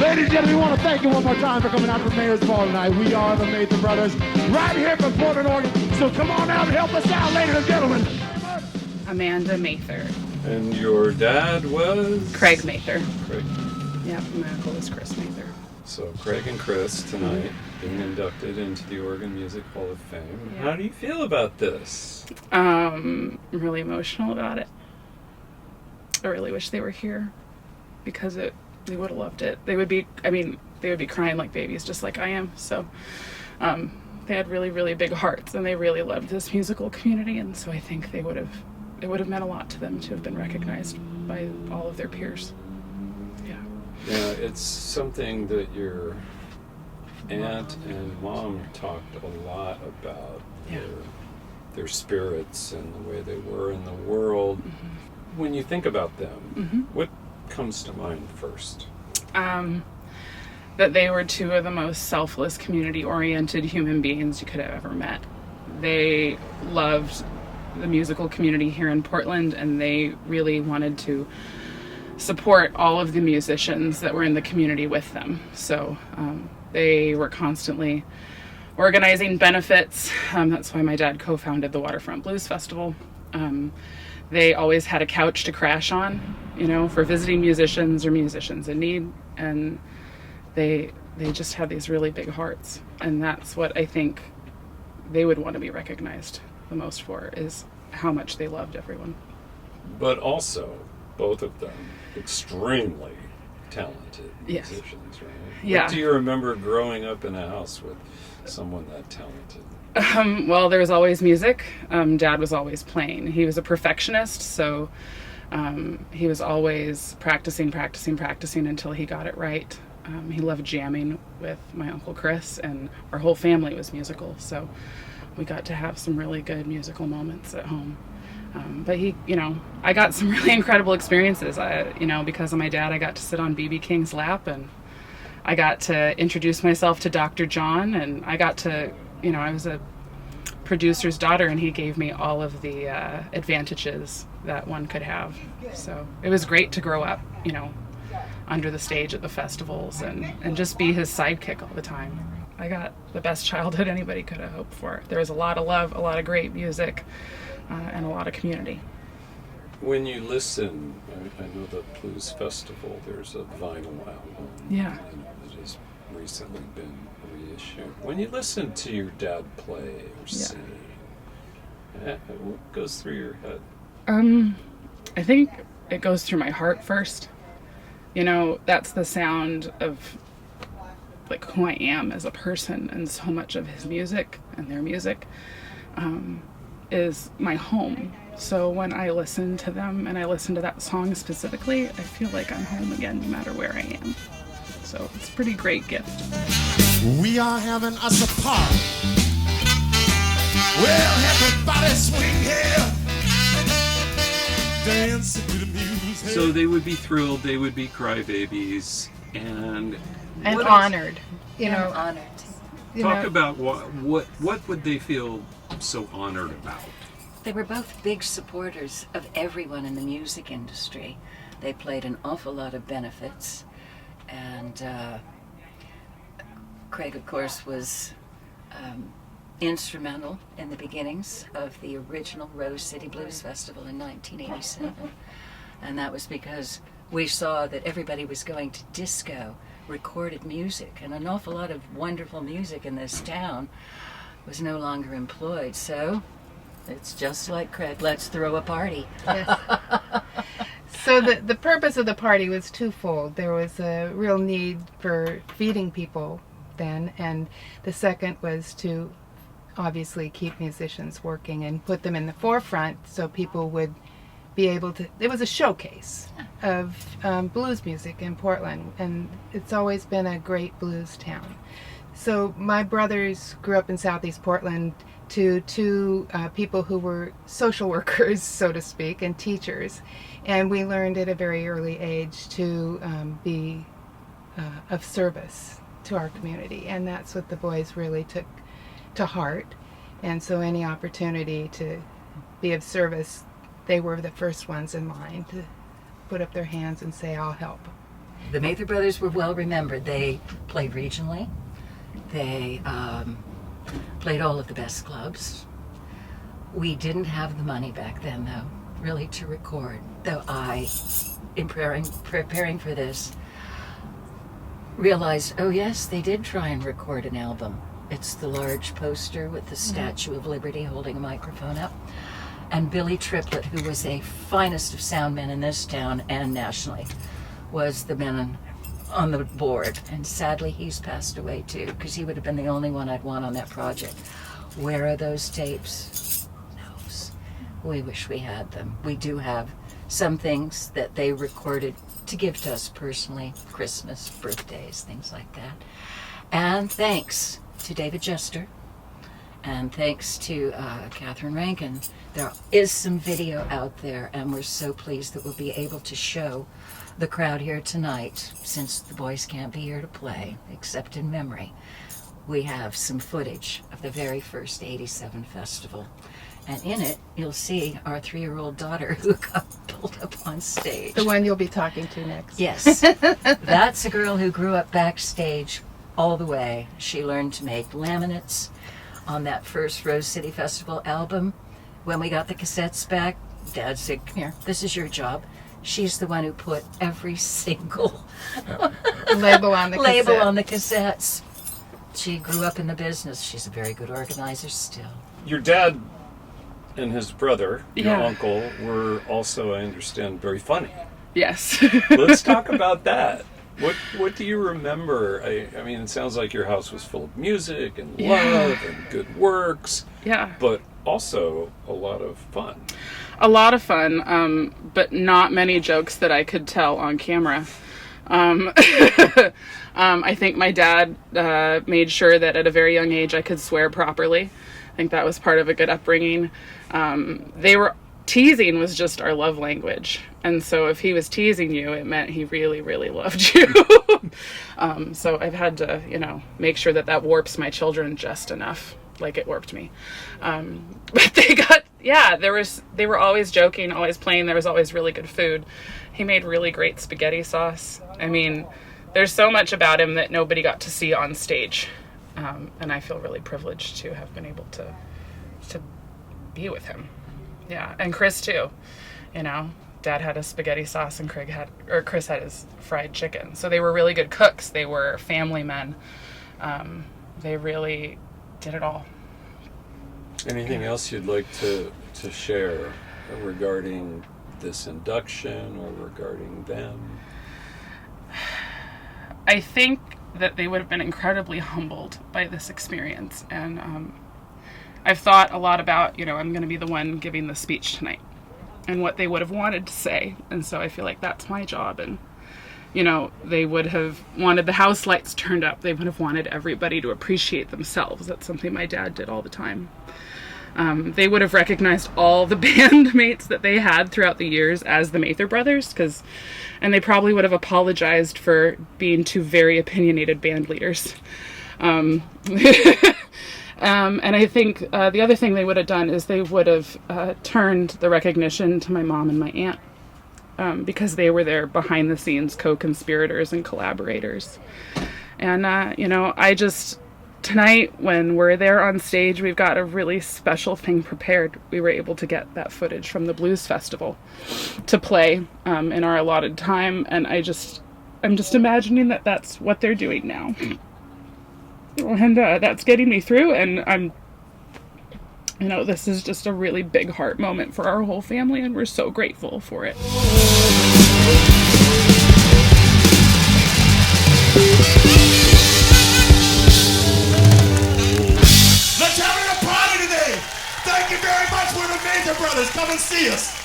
Ladies and gentlemen, we want to thank you one more time for coming out for Mayor's Ball tonight. We are the Mayther Brothers, right here from Portland, Oregon. So come on out and help us out, ladies and gentlemen. Amanda Mayther. And your dad was? Craig Mayther. Craig. Yep, my uncle is Chris Mayther. So Craig and Chris tonight being inducted into the Oregon Music Hall of Fame. Yeah. How do you feel about this? I'm really emotional about it. I really wish they were here because they would have loved it. They would be crying like babies just like I am. So they had really, really big hearts and they really loved this musical community, and so I think it would have meant a lot to them to have been recognized by all of their peers. Yeah, it's something that your aunt and mom talked a lot about, their spirits and the way they were in the world. Mm-hmm. When you think about them, what comes to mind first? That they were two of the most selfless, community-oriented human beings you could have ever met. They loved the musical community here in Portland, and they really wanted to support all of the musicians that were in the community with them. So they were constantly organizing benefits. That's why my dad co-founded the Waterfront Blues Festival. They always had a couch to crash on, for visiting musicians or musicians in need. And they just had these really big hearts. And that's what I think they would want to be recognized the most for, is how much they loved everyone. But also, both of them extremely talented Yes. musicians, right? Yeah. What do you remember growing up in a house with someone that talented? Well, there was always music. Dad was always playing. He was a perfectionist, so he was always practicing until he got it right. He loved jamming with my Uncle Chris, and our whole family was musical, so we got to have some really good musical moments at home. But I got some really incredible experiences. Because of my dad, I got to sit on B.B. King's lap, and I got to introduce myself to Dr. John, and I got to, I was a producer's daughter, and he gave me all of the advantages that one could have. So it was great to grow up, under the stage at the festivals and just be his sidekick all the time. I got the best childhood anybody could have hoped for. There was a lot of love, a lot of great music, and a lot of community. When you listen, I know the Blues Festival, there's a vinyl album. Yeah. That has recently been reissued. When you listen to your dad play or sing, what goes through your head? I think it goes through my heart first. That's the sound of who I am as a person, and so much of his music and their music is my home. So when I listen to them and I listen to that song specifically, I feel like I'm home again no matter where I am. So it's a pretty great gift. We are having us a party. Well, everybody swing here. Dance to the music. So they would be thrilled, they would be crybabies, and honored. Honored. Talk about what would they feel so honored about? They were both big supporters of everyone in the music industry. They played an awful lot of benefits, and Craig, of course, was instrumental in the beginnings of the original Rose City Blues Festival in 1987, and that was because we saw that everybody was going to disco, recorded music, and an awful lot of wonderful music in this town was no longer employed. So it's just like Craig, let's throw a party. Yes. So the purpose of the party was twofold. There was a real need for feeding people then, and the second was to obviously keep musicians working and put them in the forefront so people would be able to. It was a showcase of blues music in Portland, and it's always been a great blues town. So my brothers grew up in Southeast Portland to two people who were social workers, so to speak, and teachers, and we learned at a very early age to be of service to our community, and that's what the boys really took to heart. And so any opportunity to be of service, they were the first ones in line to put up their hands and say, I'll help. The Mayther Brothers were well remembered. They played regionally. They played all of the best clubs. We didn't have the money back then, though, really, to record. Though I, in preparing for this, realized, oh yes, they did try and record an album. It's the large poster with the Statue of Liberty holding a microphone up. And Billy Triplett, who was a finest of sound men in this town and nationally, was the man on the board. And sadly, he's passed away too, because he would have been the only one I'd want on that project. Where are those tapes? Knows. We wish we had them. We do have some things that they recorded to give to us personally, Christmas, birthdays, things like that. And thanks to David Jester, and thanks to Catherine Rankin, there is some video out there, and we're so pleased that we'll be able to show the crowd here tonight, since the boys can't be here to play, except in memory. We have some footage of the very first 87 festival. And in it, you'll see our 3-year-old daughter who got pulled up on stage. The one you'll be talking to next. Yes. That's a girl who grew up backstage all the way. She learned to make laminates on that first Rose City Festival album. When we got the cassettes back, Dad said, come here, this is your job. She's the one who put every single Label on the cassettes. She grew up in the business. She's a very good organizer still. Your dad and his brother, your Yeah. uncle, were also, I understand, very funny. Yes. Let's talk about that. What do you remember? I mean, it sounds like your house was full of music and love and good works. Yeah. But also a lot of fun. A lot of fun, but not many jokes that I could tell on camera. I think my dad made sure that at a very young age I could swear properly. I think that was part of a good upbringing. Teasing was just our love language. And so if he was teasing you, it meant he really, really loved you. So I've had to, make sure that warps my children just enough, like it warped me. But they were always joking, always playing. There was always really good food. He made really great spaghetti sauce. I mean, there's so much about him that nobody got to see on stage. And I feel really privileged to have been able to be with him. Yeah, and Chris too. Dad had his spaghetti sauce and Chris had his fried chicken. So they were really good cooks. They were family men. They really did it all. Anything else you'd like to share regarding this induction or regarding them? I think that they would have been incredibly humbled by this experience. And I've thought a lot about, I'm going to be the one giving the speech tonight and what they would have wanted to say. And so I feel like that's my job. And, they would have wanted the house lights turned up. They would have wanted everybody to appreciate themselves. That's something my dad did all the time. They would have recognized all the bandmates that they had throughout the years as the Mayther Brothers, and they probably would have apologized for being two very opinionated band leaders. And I think the other thing they would have done is they would have turned the recognition to my mom and my aunt, because they were their behind the scenes co-conspirators and collaborators. And, tonight, when we're there on stage, we've got a really special thing prepared. We were able to get that footage from the Blues Festival to play in our allotted time, and I'm just imagining that that's what they're doing now. And that's getting me through, and I'm, this is just a really big heart moment for our whole family, and we're so grateful for it. Let's have a party today. Thank you very much. We're the Mayther Brothers. Come and see us.